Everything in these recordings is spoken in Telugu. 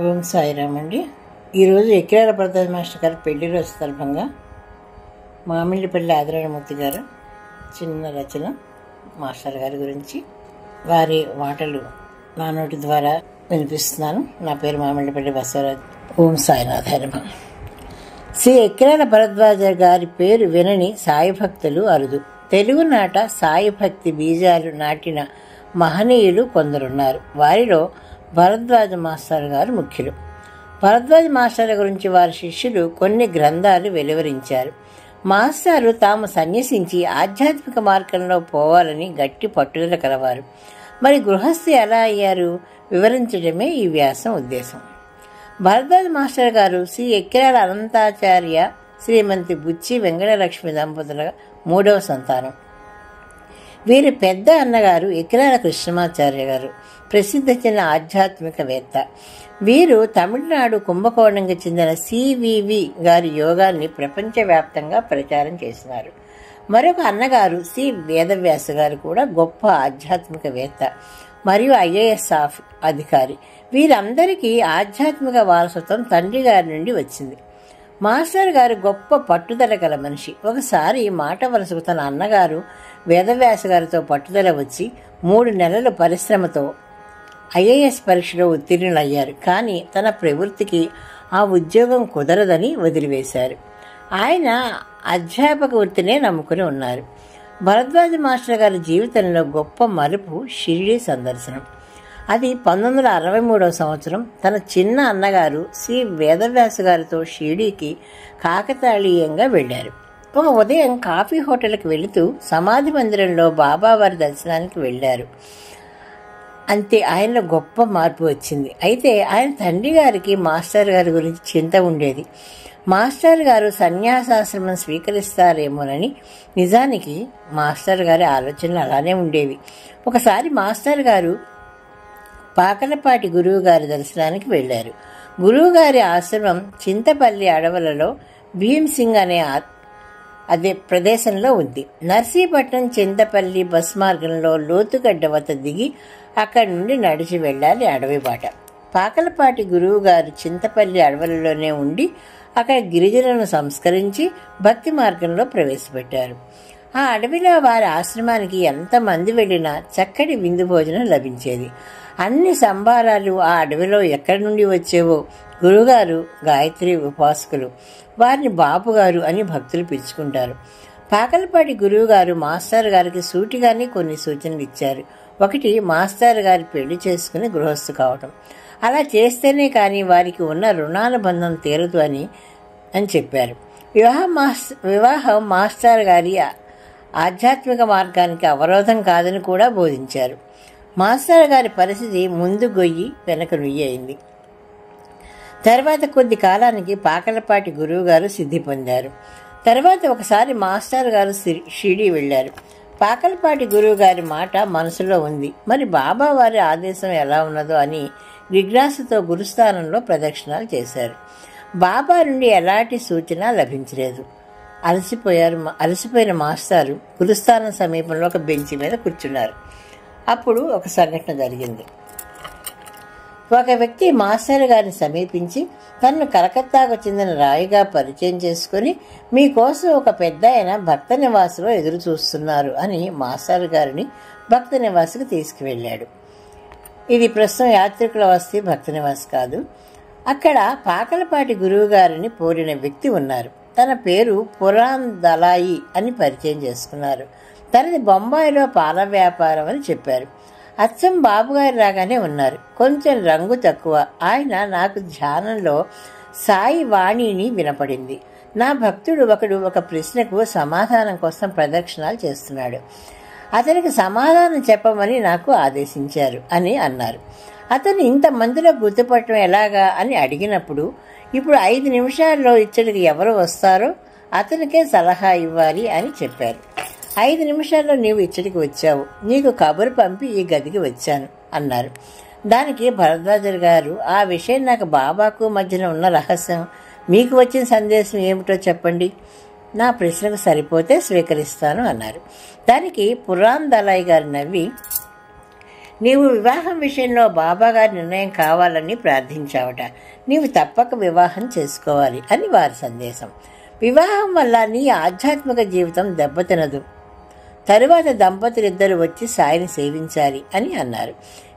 ఓం సాయిరామ్ అండి. ఈరోజు ఎక్కిరాల భరద్వాజ మాస్టర్ గారు పెళ్లి రోజు సందర్భంగా మామిళ్ళపల్లి ఆదినారాయణమూర్తి గారు చిన్న రచన మాస్టర్ గారి గురించి వారి మాటలు నా నోటి ద్వారా వినిపిస్తున్నాను. నా పేరు మామిళ్ళపల్లి బసవరాజు. ఓం సాయినాథాయ నమః. శ్రీ ఎక్కిరాల భరద్వాజ గారి పేరు వినని సాయి భక్తులు అరుదు. తెలుగునాట సాయి భక్తి బీజాలు నాటిన మహనీయులు కొందరున్నారు. వారిలో భరద్వాజ మాస్టర్ గారు ముఖ్యులు. భరద్వాజ మాస్టర్ గురించి వారి శిష్యులు కొన్ని గ్రంథాలు వెలువరించారు. మాస్టారు తాము సన్యసించి ఆధ్యాత్మిక మార్గంలో పోవాలని గట్టి పట్టుదల కలవారు. మరి గృహస్థి ఎలా అయ్యారు వివరించడమే ఈ వ్యాసం ఉద్దేశం. భరద్వాజ మాస్టర్ గారు శ్రీ ఎక్కిరాల అనంతాచార్య శ్రీమతి బుచ్చి వెంకటలక్ష్మి దంపతుల 3వ సంతానం. వీరి పెద్ద అన్నగారు ఎక్కిరాల కృష్ణమాచార్య గారు, ప్రసిద్ధ చెందిన ఆధ్యాత్మికవేత్త. వీరు తమిళనాడు కుంభకోణంకి చెందిన సివివి గారి యోగాన్ని ప్రపంచవ్యాప్తంగా ప్రచారం చేసినారు. మరొక అన్నగారు శ్రీ వేదవ్యాస గారు కూడా గొప్ప ఆధ్యాత్మికవేత్త మరియు ఐఏఎస్ అధికారి. వీరందరికీ ఆధ్యాత్మిక వారసత్వం తండ్రి గారి నుండి వచ్చింది. మాస్టర్ గారు గొప్ప పట్టుదల గల మనిషి. ఒకసారి మాట వరుసకు తన అన్నగారు వేదవ్యాస గారితో పట్టుదల వచ్చి 3 నెలల పరిశ్రమతో ఐఏఎస్ పరీక్షలో ఉత్తీర్ణులయ్యారు. కానీ తన ప్రవృత్తికి ఆ ఉద్యోగం కుదరదని వదిలివేశారు. ఆయన అధ్యాపక వృత్తినే నమ్ముకుని ఉన్నారు. భరద్వాజ మాస్టర్ గారి జీవితంలో గొప్ప మలుపు షిరిడీ సందర్శనం. అది 1963వ సంవత్సరం. తన చిన్న అన్నగారు శ్రీ వేదవ్యాస గారితో షిరిడీకి కాకతాళీయంగా వెళ్లారు. ఒక ఉదయం కాఫీ హోటల్కి వెళుతూ సమాధి మందిరంలో బాబావారి దర్శనానికి వెళ్లారు. అంతే, ఆయనలో గొప్ప మార్పు వచ్చింది. అయితే ఆయన తండ్రి గారికి మాస్టర్ గారి గురించి చింత ఉండేది. మాస్టర్ గారు సన్యాసాశ్రమం స్వీకరిస్తారేమోనని. నిజానికి మాస్టర్ గారి ఆలోచనలు అలానే ఉండేవి. ఒకసారి మాస్టర్ గారు పాకలపాటి గురువు గారి దర్శనానికి వెళ్లారు. గురువు గారి ఆశ్రమం చింతపల్లి అడవులలో భీమ్సింగ్ అదే ప్రదేశంలో ఉంది. నర్సీపట్నం చింతపల్లి బస్ మార్గంలో లోతుగడ్డ వద్ద దిగి అక్కడి నుండి నడిచి వెళ్ళాలి అడవి బాట. పాకలపాటి గురువు గారు చింతపల్లి అడవులలోనే ఉండి అక్కడ గిరిజనులను సంస్కరించి భక్తి మార్గంలో ప్రవేశపెట్టారు. ఆ అడవిలో వారి ఆశ్రమానికి ఎంతమంది వెళ్ళినా చక్కటి విందు భోజనం లభించేది. అన్ని సంభారాలు ఆ అడవిలో ఎక్కడి నుండి వచ్చేవో. గురుగారు గాయత్రి ఉపాసకులు, వారిని బాపుగారు అని భక్తులు పిలుచుకుంటారు. పాకలపాటి గురువు గారు మాస్టర్ గారికి సూటిగానే కొన్ని సూచనలు ఇచ్చారు. ఒకటి, మాస్టర్ గారి పెళ్లి చేసుకుని గృహస్థు కావటం. అలా చేస్తేనే కానీ వారికి ఉన్న రుణానుబంధం తీరదు అని చెప్పారు. వివాహం మాస్టర్ గారి ఆధ్యాత్మిక మార్గానికి అవరోధం కాదని కూడా బోధించారు. మాస్టర్ గారి పరిస్థితి ముందు గొయ్యి వెనక నుయ్యి అయింది. తర్వాత కొద్ది కాలానికి పాకలపాటి గురువు గారు సిద్ధి పొందారు. తర్వాత ఒకసారి మాస్టర్ గారు షిరిడీ వెళ్లారు. పాకలపాటి గురువు గారి మాట మనసులో ఉంది. మరి బాబా వారి ఆదేశం ఎలా ఉన్నదో అని జిజ్ఞాసతో గురుస్థానంలో ప్రదక్షిణాలు చేశారు. బాబా నుండి ఎలాంటి సూచన లభించలేదు. అలసిపోయిన మాస్టారు గురుస్థానం సమీపంలో ఒక బెంచి మీద కూర్చున్నారు. అప్పుడు ఒక సంఘటన జరిగింది. ఒక వ్యక్తి మాస్టర్ గారిని సమీపించి తనను కలకత్తాకు చెందిన రాయిగా పరిచయం చేసుకుని, మీకోసం ఒక పెద్ద ఆయన భక్త నివాసులో ఎదురు చూస్తున్నారు అని మాస్టర్ గారిని భక్త నివాసుకు తీసుకువెళ్ళాడు. ఇది ప్రస్తుతం యాత్రికుల వస్తీ భక్త నివాస్ కాదు. అక్కడ పాకలపాటి గురువు గారిని పోలిన వ్యక్తి ఉన్నారు. తన పేరు పురాన్ దలాయి అని పరిచయం చేసుకున్నారు. తనది బొంబాయిలో పాల వ్యాపారం అని చెప్పారు. అచ్చం బాబుగారి రాగానే ఉన్నారు. కొంచెం రంగు తక్కువ. ఆయన నాకు ధ్యానంలో సాయి వాణిని వినపడింది. నా భక్తుడు ఒకడు ఒక ప్రశ్నకు సమాధానం కోసం ప్రదక్షిణాలు చేస్తున్నాడు. అతనికి సమాధానం చెప్పమని నాకు ఆదేశించారు అని అన్నారు. అతను ఇంతమందిలో గుర్తుపట్టడం ఎలాగా అని అడిగినప్పుడు, ఇప్పుడు 5 నిమిషాల్లో ఇచ్చడికి ఎవరు వస్తారో అతనికే సలహా ఇవ్వాలి అని చెప్పారు. 5 నిమిషాల్లో నీవు ఇచ్చడికి వచ్చావు, నీకు కబురు పంపి ఈ గదికి వచ్చాను అన్నారు. దానికి భరద్వాజర్ గారు, ఆ విషయం నాకు బాబాకు మధ్యన ఉన్న రహస్యం, మీకు వచ్చిన సందేశం ఏమిటో చెప్పండి, నా ప్రశ్నకు సరిపోతే స్వీకరిస్తాను అన్నారు. దానికి పురాన్ దలాయి గారు నవ్వి, నీవు వివాహం విషయంలో బాబాగారి నిర్ణయం కావాలని ప్రార్థించావట. నీవు తప్పక వివాహం చేసుకోవాలి అని వారి సందేశం. వివాహం వల్ల నీ ఆధ్యాత్మిక జీవితం దెబ్బతినదు. తరువాత దంపతులిద్దరూ వచ్చి సాయిని సేవించాలి అని అన్నారు.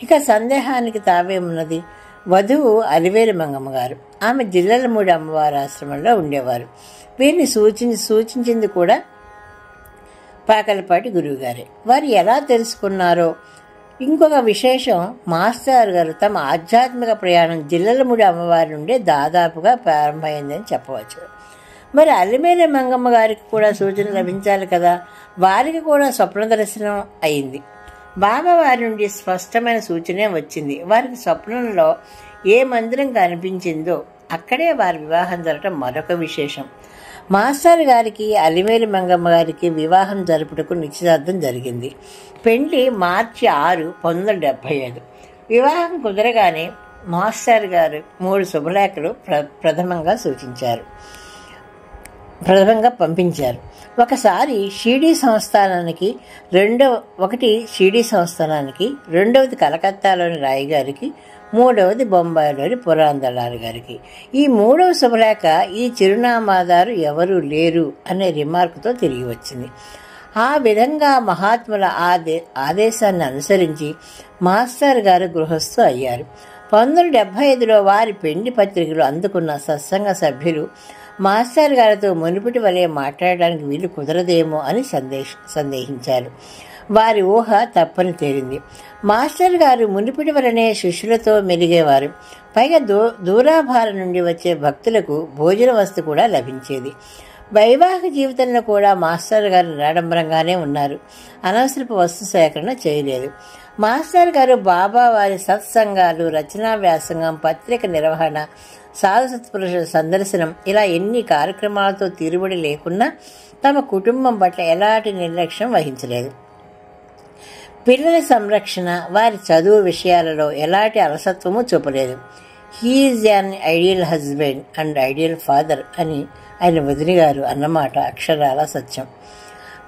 ఇక సందేహానికి తావేమున్నది? వధువు అలివేలు మంగమ్మ గారు. ఆమె జిల్లలమూడి అమ్మవారి ఆశ్రమంలో ఉండేవారు. వీరిని సూచించింది కూడా పాకలపాటి గురువుగారే. వారు ఎలా తెలుసుకున్నారో ఇంకొక విశేషం, మాస్టర్ గారు తమ ఆధ్యాత్మిక ప్రయాణం జిల్లలమూడి అమ్మవారి నుండే దాదాపుగా ప్రారంభమైందని చెప్పవచ్చు. మరి అలివేలు మంగమ్మ గారికి కూడా సూచన లభించాలి కదా. వారికి కూడా స్వప్న దర్శనం అయింది. బాబా వారి నుండి స్పష్టమైన సూచనే వచ్చింది. వారికి స్వప్నంలో ఏ మందిరం కనిపించిందో అక్కడే వారి వివాహం జరగటం మరొక విశేషం. మాస్టర్ గారికి అలివేలు మంగమ్మ గారికి వివాహం జరుపుటకు నిశ్చితార్థం జరిగింది. పెళ్లి మార్చి 6, 1975. వివాహం కుదరగానే మాస్టర్ గారు 3 శుభలేఖలు ప్రథమంగా పంపించారు. ఒకసారి షిరిడీ సంస్థానానికి, రెండవది కలకత్తాలోని రాయ్ గారికి, మూడవది బొంబాయిలోని పురాందలారి గారికి. ఈ 3వ శుభలేఖ ఈ చిరునామాదారు ఎవరూ లేరు అనే రిమార్కుతో తిరిగి వచ్చింది. ఆ విధంగా మహాత్ముల ఆదేశాన్ని అనుసరించి మాస్టర్ గారు గృహస్థు అయ్యారు. 1975లో వారి పెండి పత్రికలు అందుకున్న సత్సంగ సభ్యులు మాస్టర్ గారితో మునుపటి వలె మాట్లాడడానికి వీలు కుదరదేమో అని సందేహించారు. వారి ఊహ తప్పని తేలింది. మాస్టర్ గారు మునుపటి వలనే శిష్యులతో మెలిగేవారు. పైగా దూరాభారం నుండి వచ్చే భక్తులకు భోజన వస్తు కూడా లభించేది. వైవాహిక జీవితంలో కూడా మాస్టర్ గారు నిరాడంబరంగానే ఉన్నారు. అనవసరపు వస్తు సేకరణ చేయలేదు. మాస్టర్ గారు బాబా వారి సత్సంగాలు, రచనా వ్యాసంగం, పత్రిక నిర్వహణ, సాధు సత్పురుషుల సందర్శనం, ఇలా ఎన్ని కార్యక్రమాలతో తీరుబడి లేకున్నా తమ కుటుంబం పట్ల ఎలాంటి నిర్లక్ష్యం వహించలేదు. పిల్లల సంరక్షణ, వారి చదువు విషయాలలో ఎలాంటి అలసత్వము చూపలేదు. He is an ideal husband and ideal father అని ఆయన వదిలి గారు అన్నమాట అక్షరాల సత్యం.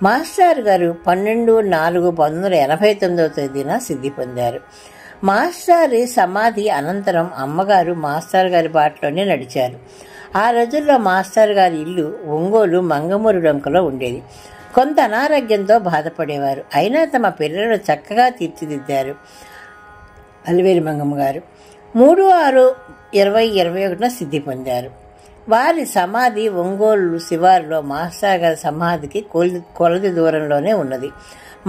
మాస్టర్ గారు 12/4/1989 సిద్ధి పొందారు. మాస్టర్ సమాధి అనంతరం అమ్మగారు మాస్టర్ గారి బాటలోనే నడిచారు. ఆ రోజుల్లో మాస్టర్ గారి ఇల్లు ఒంగోలు మంగమూరు డొంకలో ఉండేది. కొంత అనారోగ్యంతో బాధపడేవారు. అయినా తమ పిల్లలను చక్కగా తీర్చిదిద్దారు అలివేలు మంగమ్మ గారు. 3/6/2021 సిద్ధి పొందారు. వారి సమాధి ఒంగోలు శివారులో మాస్టర్ గారి సమాధికి కొలది దూరంలోనే ఉన్నది.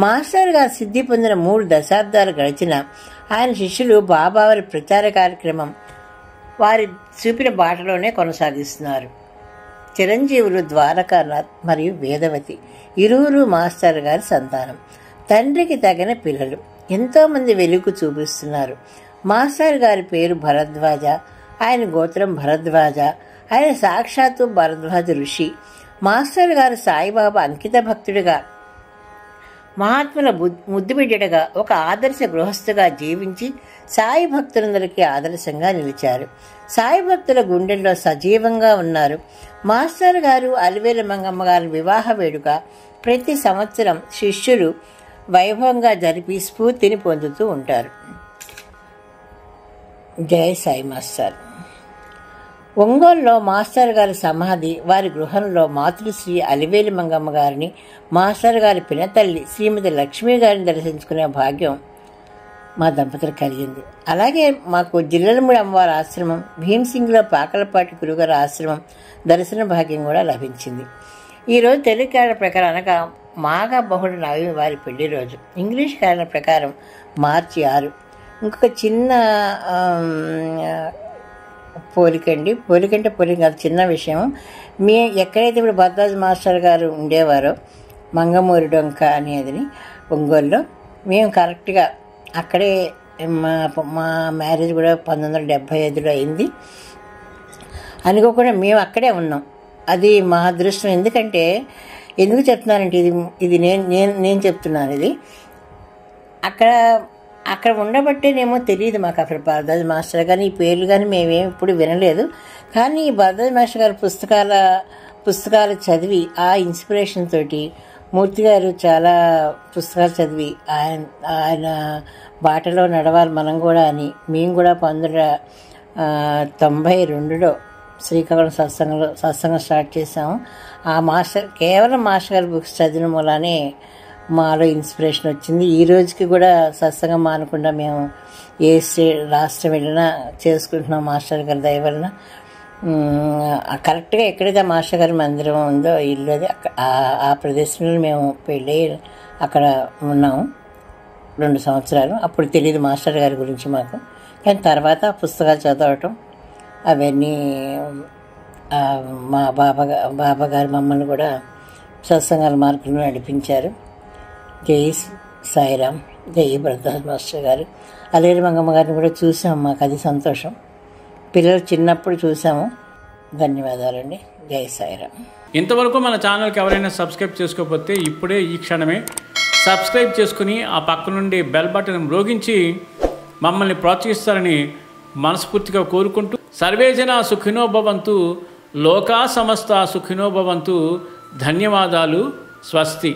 మాస్టర్ గారు సిద్ధి పొందిన 3 దశాబ్దాలు గడిచిన ఆయన శిష్యులు బాబావారి ప్రచార కార్యక్రమం వారి చూపిన బాటలోనే కొనసాగిస్తున్నారు. చిరంజీవులు ద్వారకానాథ్ మరియు వేదవతి ఇరువురు మాస్టర్ గారి సంతానం. తండ్రికి తగిన పిల్లలు ఎంతోమంది వెలుగు చూపిస్తున్నారు. మాస్టర్ గారి పేరు భరద్వాజ, ఆయన గోత్రం భరద్వాజ, ఆయన సాక్షాత్తు భరద్వాజ ఋషి. మాస్టర్ గారు సాయిబాబా అంకిత భక్తుడిగా, మహాత్ముల ముద్దుబిడ్డగా, ఒక ఆదర్శ గృహస్థుగా జీవించి సాయి భక్తులందరికీ ఆదర్శంగా నిలిచారు. సాయి భక్తుల గుండెల్లో సజీవంగా ఉన్నారు. మాస్టర్ గారు అలివేలు మంగమ్మ గారి వివాహ వేడుక ప్రతి సంవత్సరం శిష్యులు వైభవంగా జరిపి స్ఫూర్తిని పొందుతూ ఉంటారు. జై సాయి మాస్టర్. ఒంగోలులో మాస్టర్ గారి సమాధి, వారి గృహంలో మాతృశ్రీ అలివేలు మంగమ్మ గారిని, మాస్టర్ గారి పినతల్లి శ్రీమతి లక్ష్మీ గారిని దర్శించుకునే భాగ్యం మా దంపతులకు కలిగింది. అలాగే మాకు జిల్లలమూడి అమ్మవారి ఆశ్రమం, భీమ్సింగ్లో పాకలపాటి గురుగారి ఆశ్రమం దర్శన భాగ్యం కూడా లభించింది. ఈరోజు తెలుగు క్యాలెండర్ ప్రకారం అనగా మాఘ బహుళ నవమి వారి పెళ్లి రోజు. ఇంగ్లీష్ క్యాలెండర్ ప్రకారం మార్చి 6. ఇంకొక చిన్న పోలికంటే పోలిక చిన్న విషయం. ఎక్కడైతే ఇప్పుడు భరద్వాజ మాస్టర్ గారు ఉండేవారో మంగమూరి డొంక అనేది ఒంగోలులో, మేము కరెక్ట్గా అక్కడే మా మ్యారేజ్ కూడా 1975లో అయింది. అనుకోకుండా మేము అక్కడే ఉన్నాం. అది మా అదృష్టం. ఎందుకు చెప్తున్నానంటే ఇది నేను చెప్తున్నాను. ఇది అక్కడ ఉండబట్టేనేమో తెలియదు మాకు అసలు భరద్వాజ మాస్టర్ కానీ ఈ పేర్లు కానీ మేమేమి ఇప్పుడు వినలేదు. కానీ భరద్వాజ మాస్టర్ గారి పుస్తకాలు చదివి ఆ ఇన్స్పిరేషన్ తోటి మూర్తి గారు చాలా పుస్తకాలు చదివి ఆయన బాటలో నడవాలి మనం కూడా అని మేము కూడా 1992లో శ్రీకాకుళం సత్సంగం స్టార్ట్ చేసాము. ఆ కేవలం మాస్టర్ గారి బుక్స్ చదివిన మూలానే మాలో ఇన్స్పిరేషన్ వచ్చింది. ఈ రోజుకి కూడా సత్సంగం మానకుండా మేము ఏ రాష్ట్రం వెళ్ళినా చేసుకుంటున్నాం మాస్టర్ గారి దయ వలన. కరెక్ట్గా ఎక్కడైతే మాస్టర్ గారి మందిరం ఉందో ఇల్లు అది ఆ ప్రదేశంలో మేము పెళ్ళి అక్కడ ఉన్నాము 2 సంవత్సరాలు. అప్పుడు తెలియదు మాస్టర్ గారి గురించి మాకు, కానీ తర్వాత పుస్తకాలు చదవటం అవన్నీ మా బాబా గారు మమ్మల్ని కూడా సత్సంగాల మార్గంలో నడిపించారు. జై సాయిరామ్, జై భరద్వాజ్ మాస్టర్ గారు. అలేరి మంగమ్మ గారిని కూడా చూసాము, మాకు అది సంతోషం. పిల్లలు చిన్నప్పుడు చూసాము. ధన్యవాదాలండి. జై సాయిరామ్. ఇంతవరకు మన ఛానల్కి ఎవరైనా సబ్స్క్రైబ్ చేసుకోకపోతే ఇప్పుడే ఈ క్షణమే సబ్స్క్రైబ్ చేసుకుని ఆ పక్క నుండి బెల్ బటన్ మ్రోగించి మమ్మల్ని ప్రోత్సహిస్తారని మనస్ఫూర్తిగా కోరుకుంటూ, సర్వేజన సుఖినో భవంతు, లోకా సమస్త సుఖినో భవంతు. ధన్యవాదాలు. స్వస్తి.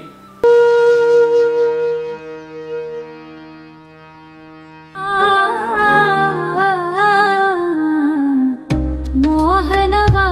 మోహనవా